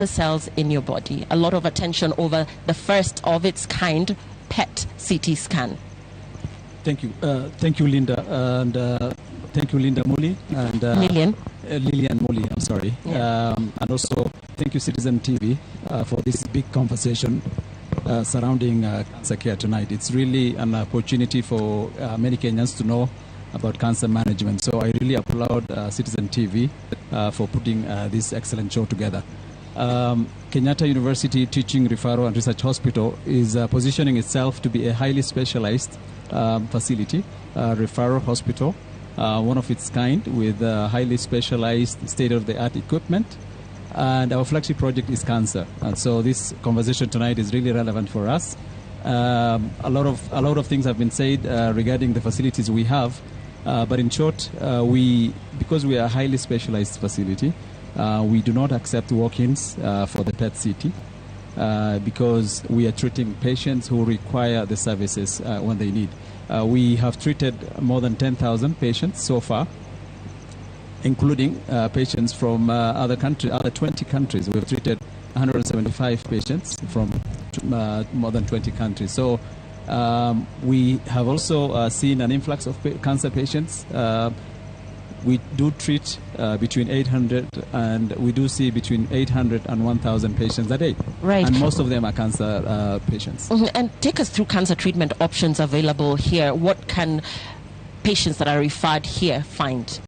the cells in your body. A lot of attention over the first of its kind PET CT scan. Thank you, Linda, and thank you, Linda Muli, and Lillian Muli. I'm sorry, and also thank you, Citizen TV, for this big conversation surrounding cancer care tonight. It's really an opportunity for many Kenyans to know about cancer management. So I really applaud Citizen TV for putting this excellent show together. Kenyatta University Teaching, Referral and Research Hospital is positioning itself to be a highly specialized facility, referral hospital, one of its kind, with highly specialized state-of-the-art equipment. And our flagship project is cancer. And so this conversation tonight is really relevant for us. A lot of things have been said regarding the facilities we have, but in short, because we are a highly specialized facility, we do not accept walk-ins for the PET CT because we are treating patients who require the services when they need. We have treated more than 10,000 patients so far, including patients from other 20 countries. We've treated 175 patients from more than 20 countries. So we have also seen an influx of cancer patients. We do treat between 800 and we do see between 800 and 1,000 patients a day. Right. And most of them are cancer patients. Mm-hmm. And take us through cancer treatment options available here. What can patients that are referred here find?